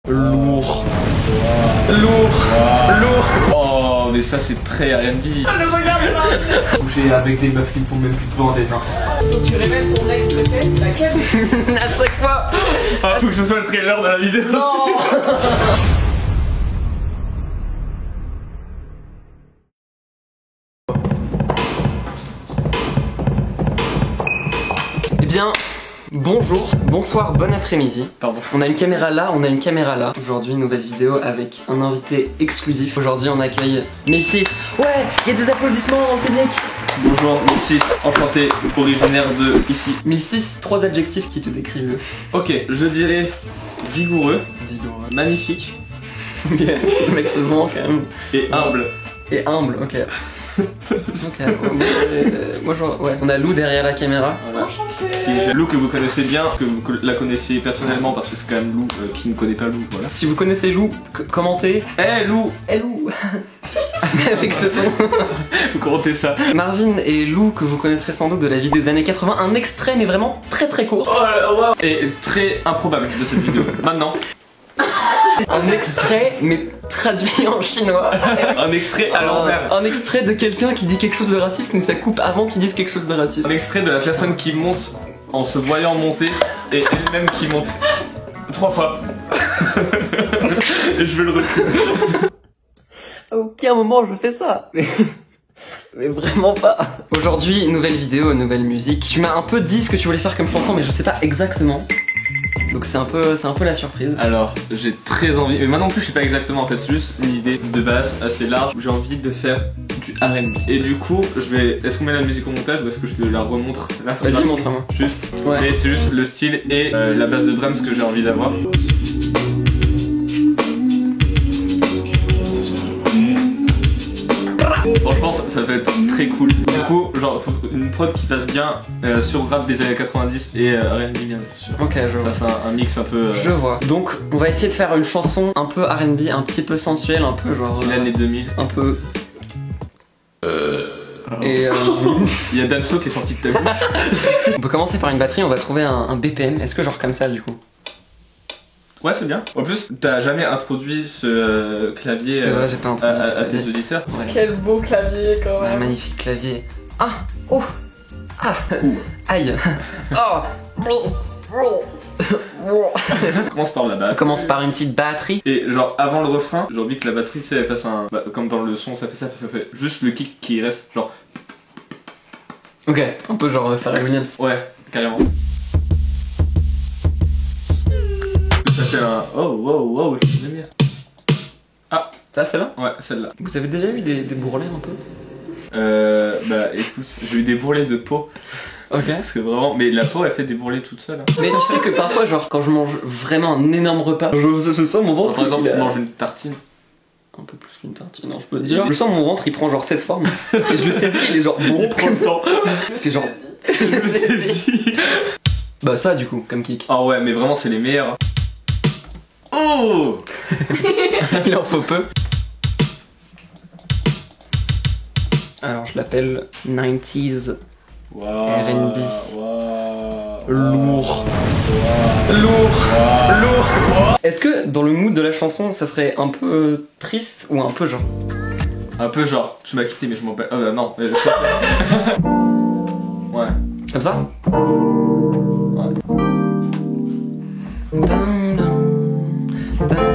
Lourd. Wow. Lourd. Lourd. Oh, mais ça c'est très R&B. Ah, le regard de Marvin. Bouger avec des meufs qui me font même plus de bander, hein. Donc tu révèles ton ex préféré, laquelle? À chaque fois. Ah, faut que ce soit le trailer de la vidéo. Non. Eh bien, bonjour, bonsoir, bon après-midi. Pardon. On a une caméra là, on a une caméra là. Aujourd'hui, une nouvelle vidéo avec un invité exclusif. Aujourd'hui, on accueille Milsis. Ouais, il y a des applaudissements en public. Bonjour, Milsis, enchanté, originaire de ici. Milsis, 3 adjectifs qui te décrivent. Ok, je dirais vigoureux, Vigoureux. magnifique Ok, le mec se vend quand même. et humble. Et humble, ok. Ok, moi ouais. On a Lou derrière la caméra. Voilà. Enchanté. Qui est Lou que vous connaissez bien, que vous la connaissez personnellement parce que c'est quand même Lou qui ne connaît pas Lou, voilà. Si vous connaissez Lou, commentez. Eh Lou, Eh Lou. Avec ce ton. vous commentez ça. Marvin et Lou, que vous connaîtrez sans doute de la vidéo des années 80, un extrait mais vraiment très très court. Oh là, wow. Et très improbable de cette vidéo. Maintenant, Un extrait mais traduit en chinois. un extrait à l'envers. Un extrait de quelqu'un qui dit quelque chose de raciste mais ça coupe avant qu'il dise quelque chose de raciste. Un extrait de la personne qui monte en se voyant monter et elle-même qui monte 3 fois. Et je veux le reculer. À aucun moment je fais ça. Mais vraiment pas. Aujourd'hui, nouvelle vidéo, nouvelle musique. Tu m'as un peu dit ce que tu voulais faire comme chanson mais je sais pas exactement. Donc c'est un peu la surprise. Alors, j'ai très envie, mais maintenant non plus je sais pas exactement en fait, c'est juste une idée de base assez large. J'ai envie de faire du R&B. Et du coup, est-ce qu'on met la musique au montage ou est-ce que je te la remontre là? Vas-y, montre-moi. Juste, Ouais. et c'est juste le style et la base de drums que j'ai envie d'avoir. Franchement, ça peut être très cool. Du coup, genre, faut une prod qui passe bien sur rap des années 90 et R&B bien sûr. Ok, je vois. Ça, c'est un mix un peu. Je vois. Donc, on va essayer de faire une chanson un peu R&B, un petit peu sensuelle, un peu genre. C'est l'année 2000. Un peu. Et Il y a Damso qui est sorti de ta bouche. on peut commencer par une batterie, on va trouver un BPM. Est-ce que genre comme ça du coup? Ouais, c'est bien. En plus, t'as jamais introduit ce clavier C'est vrai, j'ai pas introduit ce à clavier. tes auditeurs. Ouais. Quel beau clavier quand Ouais, même. magnifique clavier. Ah! Oh! Ah! Ouh. Aïe! Oh! On commence par la On basse. commence par une petite batterie. Et genre, avant le refrain, j'ai envie que la batterie, tu sais, elle fasse un. Bah, comme dans le son, ça fait ça, ça fait. Juste le kick qui reste, genre. Ok, un peu genre Pharrell Williams. Ouais, carrément. Ça fait un. Oh, wow, wow, j'aime bien. Ah, Ça, c'est là? ouais, celle-là. Vous avez déjà eu des bourrelets un peu? Bah écoute, j'ai eu des bourrelets de peau. Ok. Parce que vraiment. Mais la peau, elle fait des bourrelets toute seule. Hein. Mais tu sais que parfois, genre, quand je mange vraiment un énorme repas, je sens mon ventre. Par exemple, il tu a- manges une tartine. Un peu plus qu'une tartine, non, je peux te dire. Je sens mon ventre, il prend genre cette forme. Et je le saisis, il est genre bon. Prends le temps. C'est genre. Je le saisis. Bah, ça, du coup, comme kick. Ah ouais, mais vraiment, c'est les meilleurs. Oh! Il en faut peu. Alors, je l'appelle 90s Wow. R&B. Wow. Lourd. Wow. Lourd. Wow. Lourd. Est-ce que dans le mood de la chanson, ça serait un peu triste ou un peu genre. Un peu genre, tu m'as quitté, mais je m'en bats. Oh bah non. Ouais. Comme ça? Ouais. Dun, dun, dun.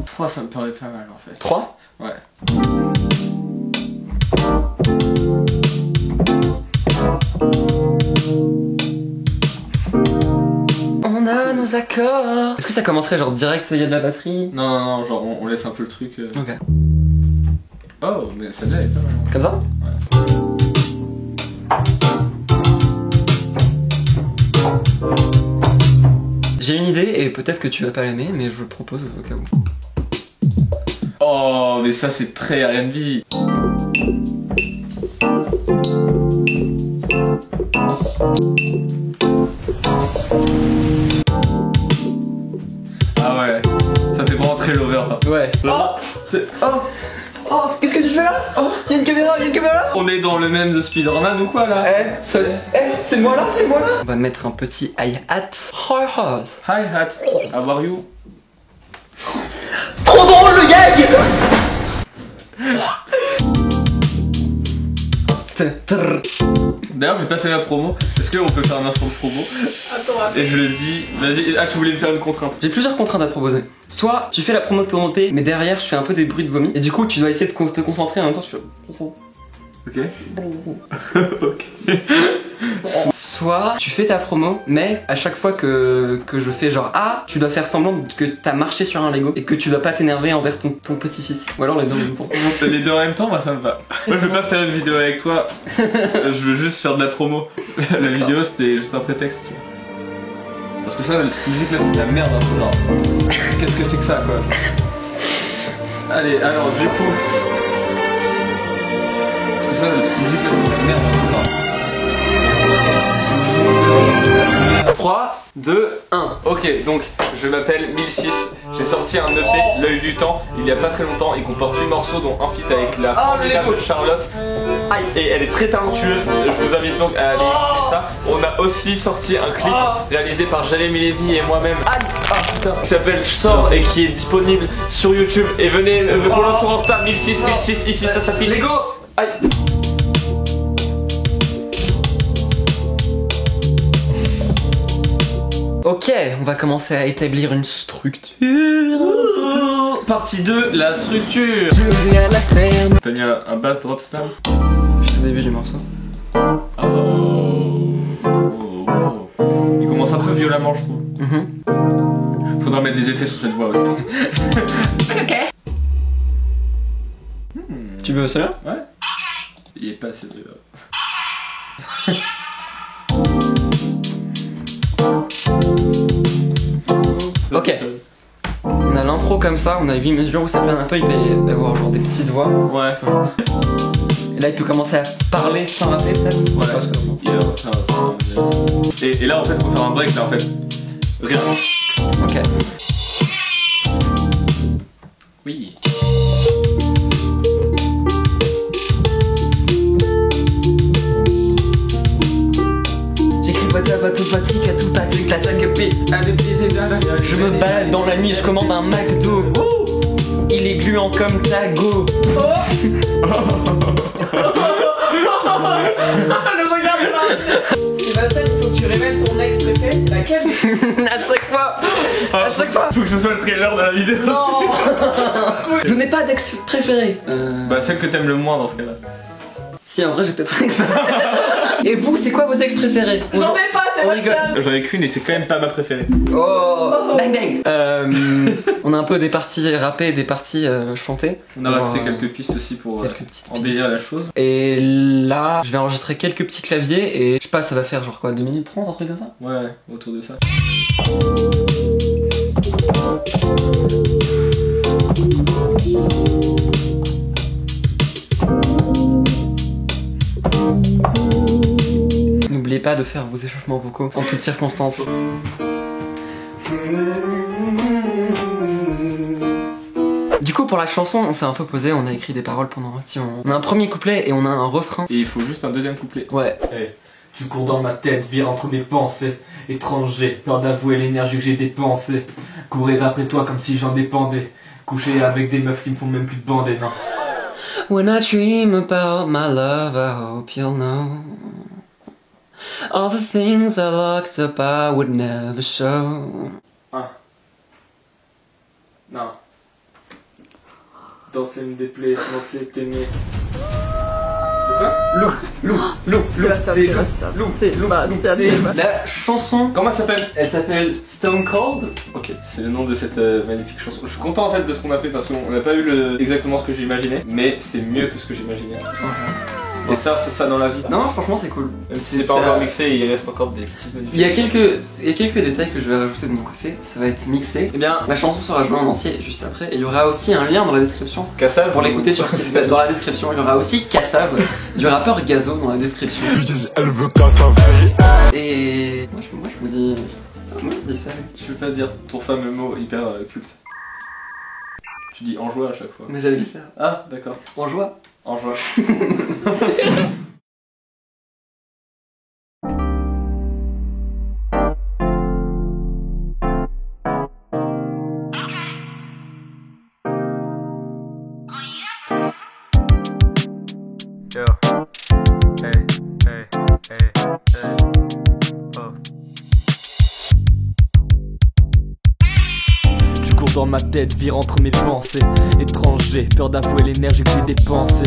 3, ça me paraît pas mal en fait. 3? Ouais. On a nos accords. Est-ce que ça commencerait genre direct, il y a de la batterie? Non, non, non, genre on laisse un peu le truc. Ok. Oh, mais celle-là elle est pas mal. Comme ça? J'ai une idée et peut-être que tu vas pas l'aimer, mais je le propose au cas où. Oh, mais ça c'est très R&B. Ah ouais, ça fait vraiment très lover par contre. Ouais. Oh, oh. Oh, qu'est-ce que tu fais là? Oh, y'a une caméra, y'a une caméra là. On est dans le même de Spider-Man ou quoi là? C'est moi là, c'est moi là. On va mettre un petit hi-hat. Hi-hat. Hi-hat. How are you? Trop drôle le gag. D'ailleurs, j'ai pas fait ma promo. Est-ce qu'on peut faire un instant de promo? Attends, Et je le dis, vas-y. Ah, tu voulais me faire une contrainte? J'ai plusieurs contraintes à te proposer. Soit tu fais la promo de ton OP, mais derrière je fais un peu des bruits de vomi. Et du coup, tu dois essayer de te concentrer en même temps. Tu fais. Ok. Ok. Soit tu fais ta promo, mais à chaque fois que je fais genre ah, tu dois faire semblant que t'as marché sur un Lego et que tu dois pas t'énerver envers ton petit-fils. Ou alors les deux en même temps. Les deux en même temps, moi ça me va. Moi je veux pas faire une vidéo avec toi, je veux juste faire de la promo. La vidéo c'était juste un prétexte, tu vois. Parce que ça, cette musique là c'est de la merde un peu. Genre. Qu'est-ce que c'est que ça quoi? Allez, alors du coup. Parce que ça, cette musique là c'est de la merde un peu. Genre. 3, 2, 1. Ok, donc je m'appelle 1006, j'ai sorti un EP, L'œil du temps, il y a pas très longtemps. Il comporte 8 morceaux dont un feat avec la formidable Charlotte. Et elle est très talentueuse, je vous invite donc à aller écouter ça. On a aussi sorti un clip réalisé par Jalemi Lévy et moi-même qui s'appelle Je sors et qui est disponible sur YouTube. Et venez me follow sur Insta 1006, ici ça s'affiche. Lego. Aïe. Ok, on va commencer à établir une structure. Partie 2, la structure. Tania, un bass drop slam. Juste au début du morceau. Il commence un peu violemment, je trouve. Faudra mettre des effets sur cette voix aussi. Ok. Tu veux cela? Ouais. Il est pas assez de... Ok. On a l'intro comme ça, on a 8 mesures où ça plane un peu, il peut y avoir genre des petites voix. Ouais. Et là il peut commencer à parler sans rappeler peut-être. Voilà. Et là en fait faut faire un break là en fait. Rien. Ok. Oui. Je me balade dans la nuit, je commande un McDo. Il est gluant comme ta go. Le regard de Marine. Sébastien, il faut que tu révèles ton ex préféré, c'est laquelle? À chaque fois. Faut que ce soit le trailer de la vidéo. Non. Je n'ai pas d'ex préféré. Bah celle que t'aimes le moins dans ce cas-là. Si en vrai j'ai peut-être un ex préféré. Et vous, c'est quoi vos ex préférés? J'en ai pas, Sébastien. J'en ai qu'une et c'est quand même pas ma préférée. Oh, bang bang. On a un peu des parties rappées et des parties chantées. On a rajouté quelques pistes aussi pour embellir la chose. Et là, je vais enregistrer quelques petits claviers et je sais pas, ça va faire genre quoi, 2 minutes 30, un truc comme ça? Ouais, autour de ça. N'oubliez pas de faire vos échauffements vocaux en toutes circonstances. Du coup pour la chanson on s'est un peu posé, on a écrit des paroles pendant un petit moment. On a un premier couplet et on a un refrain. Et il faut juste un deuxième couplet. Ouais. Hey, tu cours dans ma tête, vire entre mes pensées. Étranger, peur d'avouer l'énergie que j'ai dépensée. Courir après toi comme si j'en dépendais. Coucher avec des meufs qui me font même plus de bander, non. When I dream about my love, I hope you'll know all the things I locked up I would never show. Non. Danser me déplaît, monter t'aimer. De quoi? Lou, c'est La chanson, Comment elle s'appelle? elle s'appelle Stone Cold. Ok, c'est le nom de cette magnifique chanson. Je suis content en fait de ce qu'on a fait parce qu'on n'a pas eu exactement ce que j'imaginais, mais c'est mieux que ce que j'imaginais. Et ça, c'est ça dans la vie. Non, franchement c'est cool. Même si c'est pas encore mixé, il reste encore des petites Il y a modifications. quelques détails que je vais rajouter de mon côté, ça va être mixé. Eh bien, la chanson sera jouée en entier juste après, et il y aura aussi un lien dans la description. Kassav Pour l'écouter sur le site, dans la description, il y aura aussi Kassav, du rappeur Gazo dans la description. Elle veut Kassav. Et moi je vous dis... Moi je dis ça. Je veux pas dire ton fameux mot hyper culte. Tu dis en joie à chaque fois. Mais j'allais le faire. Ah, d'accord. En joie. En joie. Yo. Hey, hey, hey, hey. Oh. Tu cours dans ma tête, vire entre mes pensées. Étranger, peur d'avouer l'énergie que j'ai dépensée.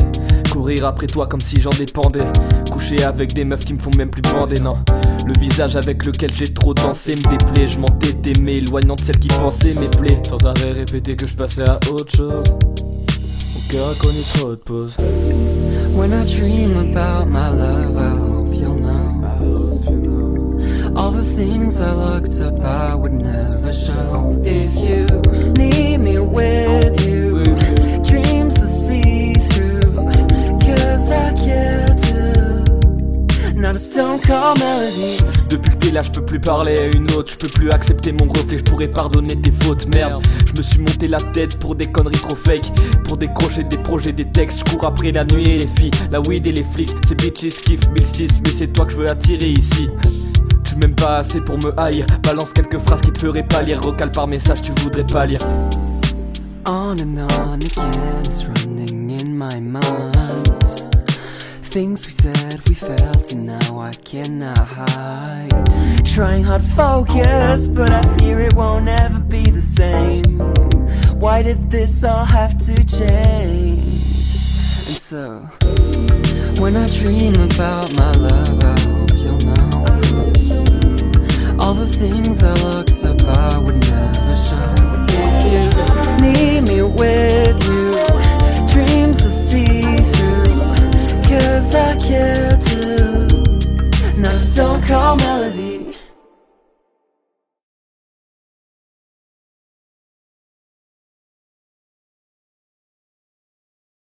Courir après toi comme si j'en dépendais. Coucher avec des meufs qui me font même plus bander, non. Le visage avec lequel j'ai trop dansé me déplaît. Je mentais d'aimer, éloignant de celle qui pensait mes plaies. Sans arrêt répéter que je passais à autre chose. Mon cœur a connu trop de pauses. When I dream about my love, I hope you'll know. All the things I looked up, I would never show. If you need me with you, dreams to see through. Cause I care too. Not a stone cold melody. Depuis que t'es là, je peux plus parler à une autre. Je peux plus accepter mon reflet, je pourrais pardonner tes fautes. Merde, je me suis monté la tête pour des conneries trop fake. Pour décrocher des projets, des textes. Je cours après la nuit et les filles, la weed et les flics. Ces bitches kiffent 1006, mais c'est toi que je veux attirer ici. Tu m'aimes pas assez pour me haïr. Balance quelques phrases qui te feraient pas lire. Recale par message, tu voudrais pas lire. On and on again, it's running in my mind. Things we said, we felt, and now I cannot hide. Trying hard to focus, but I fear it won't ever be the same. Why did this all have to change? And so, when I dream about my love, I hope you'll know. All the things I looked up, I would never show.